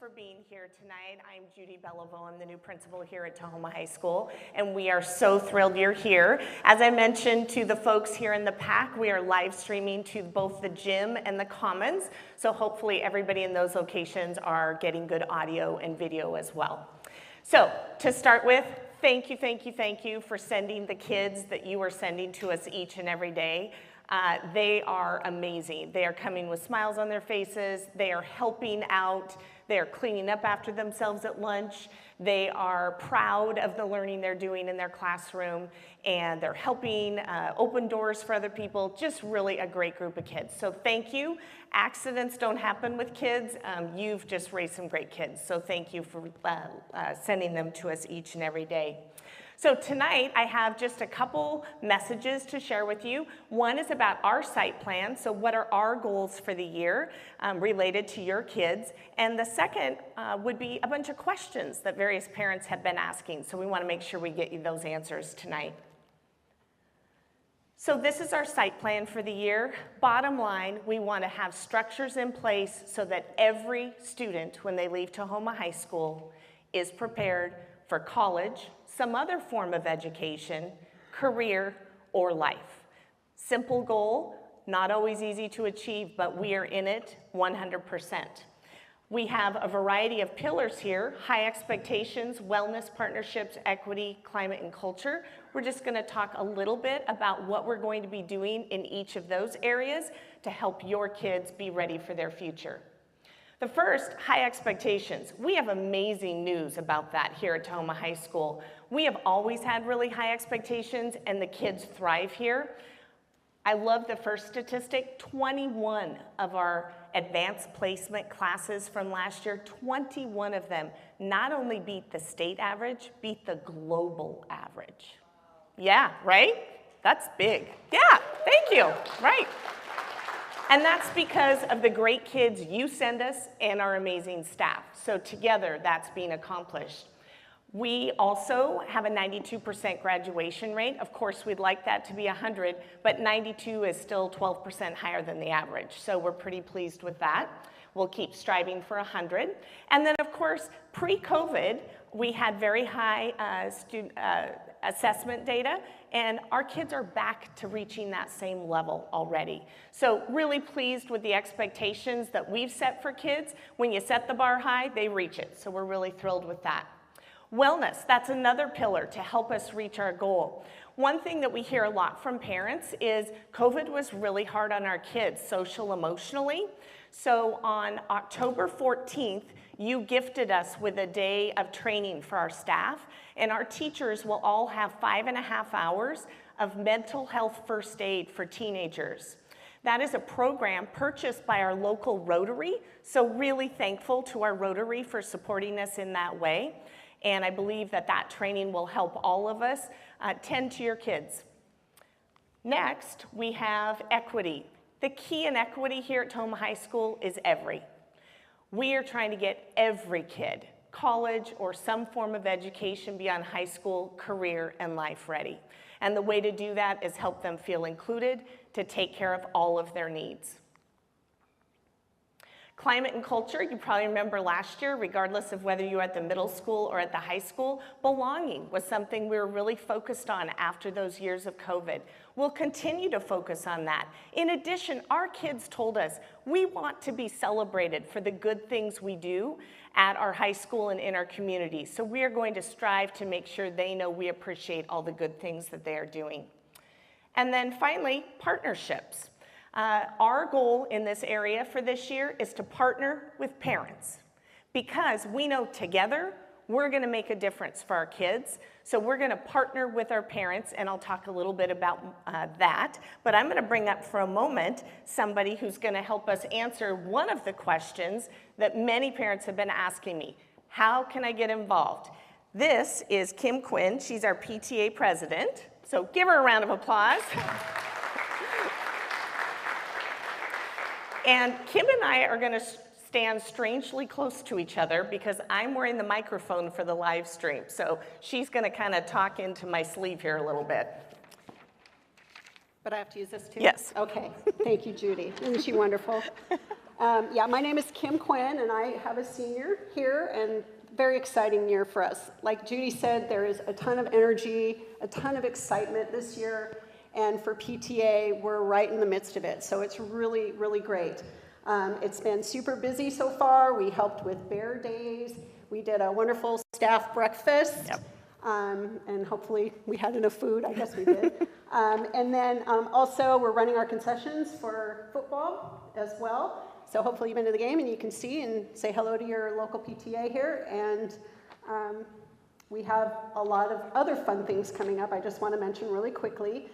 for being here tonight. I'm Judy Bellavo. I'm the new principal here at Tahoma High School, and we are so thrilled you're here. As I mentioned to the folks here in the PAC, we are live streaming to both the gym and the commons, so hopefully everybody in those locations are getting good audio and video as well. So to start with, thank you for sending the kids that you are sending to us each and every day. They are amazing. They are coming with smiles on their faces. They are helping out. They are cleaning up after themselves at lunch. They are proud of the learning they're doing in their classroom, and they're helping open doors for other people. Just really a great group of kids. So thank you. Accidents don't happen with kids. You've just raised some great kids. So thank you for sending them to us each and every day. So tonight, I have just a couple messages to share with you. One is about our site plan, so what are our goals for the year related to your kids? And the second would be a bunch of questions that various parents have been asking, so we want to make sure we get you those answers tonight. So this is our site plan for the year. Bottom line, we want to have structures in place so that every student, when they leave Tahoma High School, is prepared for college, some other form of education, career, or life. Simple goal, not always easy to achieve, but we are in it 100%. We have a variety of pillars here: high expectations, wellness, partnerships, equity, climate, and culture. We're just going to talk a little bit about what we're going to be doing in each of those areas to help your kids be ready for their future. The first, high expectations. We have amazing news about that here at Tahoma High School. We have always had really high expectations, and the kids thrive here. I love the first statistic. 21 of our advanced placement classes from last year, 21 of them not only beat the state average, beat the global average. Yeah, right? That's big. Yeah, thank you. Right. And that's because of the great kids you send us and our amazing staff. So together, that's being accomplished. We also have a 92% graduation rate. Of course, we'd like that to be 100, but 92 is still 12% higher than the average. So we're pretty pleased with that. We'll keep striving for 100. And then, of course, pre-COVID, we had very high assessment data, and our kids are back to reaching that same level already. So really pleased with the expectations that we've set for kids. When you set the bar high, they reach it. So we're really thrilled with that. Wellness, that's another pillar to help us reach our goal. One thing that we hear a lot from parents is COVID was really hard on our kids, social, emotionally. So on October 14th, you gifted us with a day of training for our staff, and our teachers will all have 5.5 hours of mental health first aid for teenagers. That is a program purchased by our local Rotary, so really thankful to our Rotary for supporting us in that way. And I believe that that training will help all of us tend to your kids. Next, we have equity. The key in equity here at Tahoma High School is every. We are trying to get every kid, college or some form of education beyond high school, career, and life ready. And the way to do that is help them feel included, to take care of all of their needs. Climate and culture, you probably remember last year, regardless of whether you were at the middle school or at the high school, belonging was something we were really focused on after those years of COVID. We'll continue to focus on that. In addition, our kids told us we want to be celebrated for the good things we do at our high school and in our community. So we are going to strive to make sure they know we appreciate all the good things that they are doing. And then finally, partnerships. Our goal in this area for this year is to partner with parents, because we know together we're going to make a difference for our kids. So we're going to partner with our parents, and I'll talk a little bit about that. But I'm going to bring up for a moment somebody who's going to help us answer one of the questions that many parents have been asking me. How can I get involved? This is Kim Quinn. She's our PTA president. So give her a round of applause. And Kim and I are going to stand strangely close to each other because I'm wearing the microphone for the live stream. So she's going to kind of talk into my sleeve here a little bit. But I have to use this too? Yes. Okay. Thank you, Judy. Isn't she wonderful? Yeah, my name is Kim Quinn, and I have a senior here, and very exciting year for us. Like Judy said, there is a ton of energy, a ton of excitement this year, and for PTA, we're right in the midst of it, so it's really, really great. It's been super busy so far. We helped with Bear Days. We did a wonderful staff breakfast. Yep. And hopefully we had enough food. I guess we did. And then also we're running our concessions for football as well. So hopefully you've been to the game and you can see and say hello to your local PTA here. And we have a lot of other fun things coming up I just want to mention really quickly.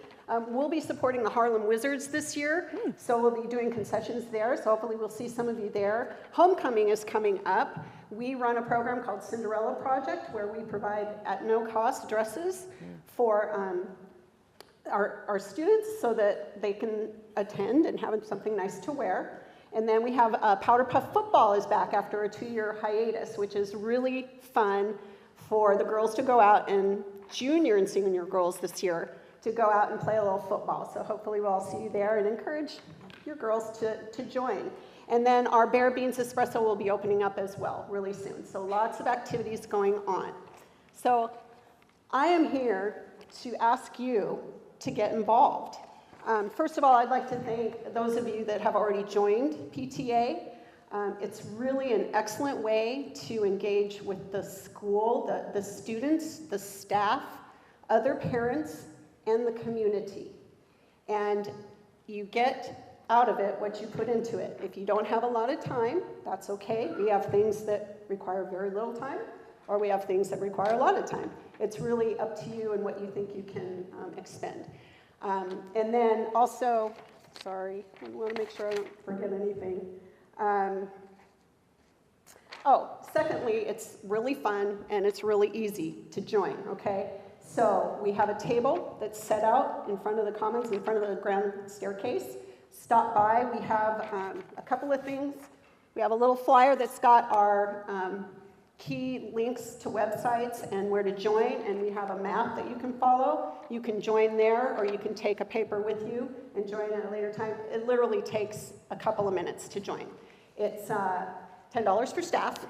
We'll be supporting the Harlem Wizards this year, so we'll be doing concessions there, so hopefully we'll see some of you there. Homecoming is coming up. We run a program called Cinderella Project, where we provide at no cost dresses for our students so that they can attend and have something nice to wear. And then we have Powder Puff Football is back after a 2-year hiatus, which is really fun for the girls to go out, and junior and senior girls this year, to go out and play a little football. So hopefully we'll all see you there and encourage your girls to join. And then our Bear Beans Espresso will be opening up as well really soon. So lots of activities going on. So I am here to ask you to get involved. First of all, I'd like to thank those of you that have already joined PTA. It's really an excellent way to engage with the school, the students, the staff, other parents, and the community. And you get out of it what you put into it. If you don't have a lot of time, that's okay. We have things that require very little time, or we have things that require a lot of time. It's really up to you and what you think you can expend. And then also, sorry, I want to make sure I don't forget anything. Secondly, it's really fun and it's really easy to join, okay? So we have a table that's set out in front of the commons, in front of the grand staircase. Stop by. We have a couple of things. We have a little flyer that's got our key links to websites and where to join, and we have a map that you can follow. You can join there, or you can take a paper with you and join at a later time. It literally takes a couple of minutes to join. It's $10 for staff.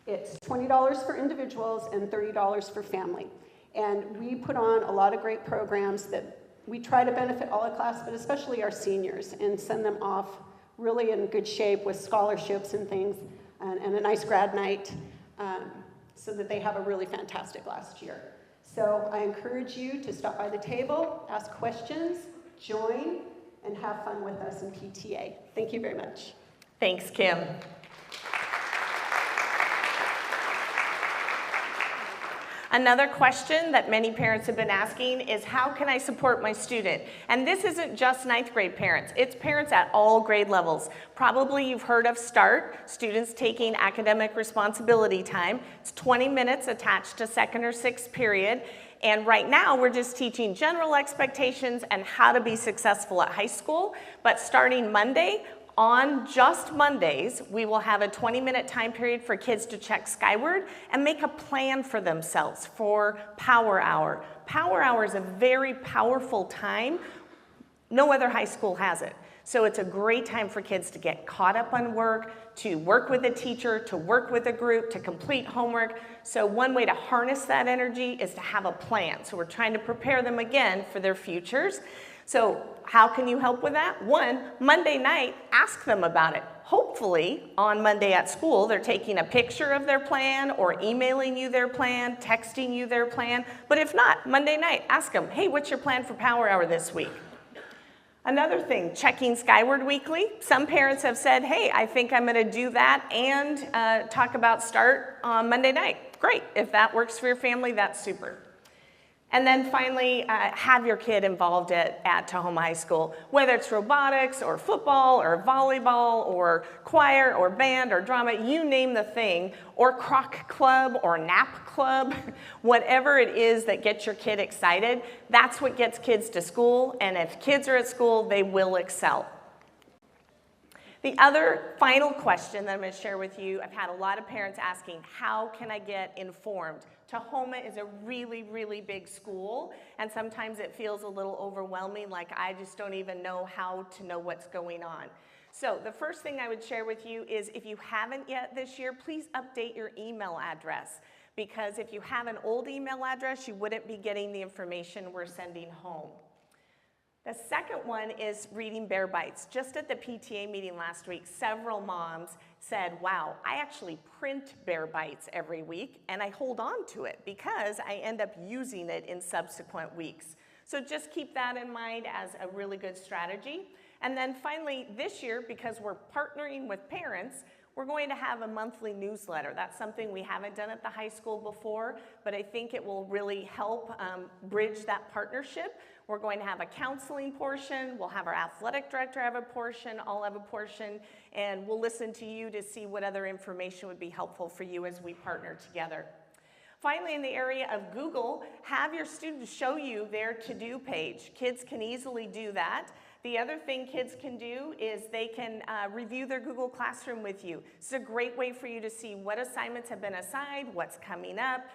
It's $20 for individuals and $30 for family. And we put on a lot of great programs that we try to benefit all the class, but especially our seniors, and send them off really in good shape with scholarships and things, and a nice grad night, so that they have a really fantastic last year. So I encourage you to stop by the table, ask questions, join, and have fun with us in PTA. Thank you very much. Thanks, Kim. Another question that many parents have been asking is, how can I support my student? And this isn't just 9th grade parents, it's parents at all grade levels. Probably you've heard of START, students taking academic responsibility time. It's 20 minutes attached to 2nd or 6th period. And right now we're just teaching general expectations and how to be successful at high school. But starting Monday, on just Mondays, we will have a 20-minute time period for kids to check skyward and make a plan for themselves for Power Hour. Power Hour is a very powerful time. No other high school has it. So it's a great time for kids to get caught up on work, to work with a teacher, to work with a group, to complete homework. So one way to harness that energy is to have a plan. So we're trying to prepare them again for their futures. So how can you help with that? One, Monday night, ask them about it. Hopefully, on Monday at school, they're taking a picture of their plan or emailing you their plan, texting you their plan. But if not, Monday night, ask them, hey, what's your plan for Power Hour this week? Another thing, checking skyward weekly. Some parents have said, hey, I think I'm going to do that and talk about START on Monday night. Great. If that works for your family, that's super. And then finally, have your kid involved at Tahoma High School, whether it's robotics or football or volleyball or choir or band or drama, you name the thing, or croc club or nap club, whatever it is that gets your kid excited, that's what gets kids to school, and if kids are at school, they will excel. The other final question that I'm going to share with you, I've had a lot of parents asking, how can I get informed? Tahoma is a really, really big school, and sometimes it feels a little overwhelming, like I just don't even know how to know what's going on. So the first thing I would share with you is if you haven't yet this year, please update your email address, because if you have an old email address, you wouldn't be getting the information we're sending home. The second one is reading Bear Bites. Just at the PTA meeting last week, several moms said, wow, I actually print Bear Bites every week and I hold on to it because I end up using it in subsequent weeks. So just keep that in mind as a really good strategy. And then finally, this year, because we're partnering with parents, we're going to have a monthly newsletter. That's something we haven't done at the high school before, but I think it will really help bridge that partnership. We're going to have a counseling portion, we'll have our athletic director have a portion, I'll have a portion, and we'll listen to you to see what other information would be helpful for you as we partner together. Finally, in the area of Google, have your students show you their to-do page. Kids can easily do that. The other thing kids can do is they can review their Google Classroom with you. It's a great way for you to see what assignments have been assigned, what's coming up,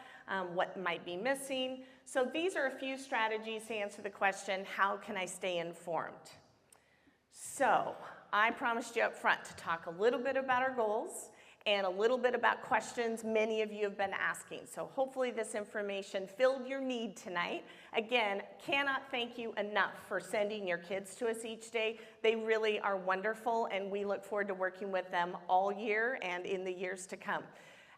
what might be missing. So these are a few strategies to answer the question, how can I stay informed? So I promised you up front to talk a little bit about our goals and a little bit about questions many of you have been asking. So hopefully this information filled your need tonight. Again, cannot thank you enough for sending your kids to us each day. They really are wonderful, and we look forward to working with them all year and in the years to come.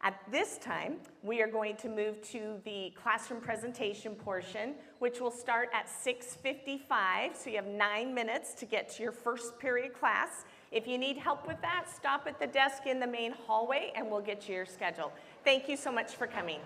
At this time, we are going to move to the classroom presentation portion, which will start at 6:55, so you have 9 minutes to get to your first period class. If you need help with that, stop at the desk in the main hallway and we'll get you your schedule. Thank you so much for coming.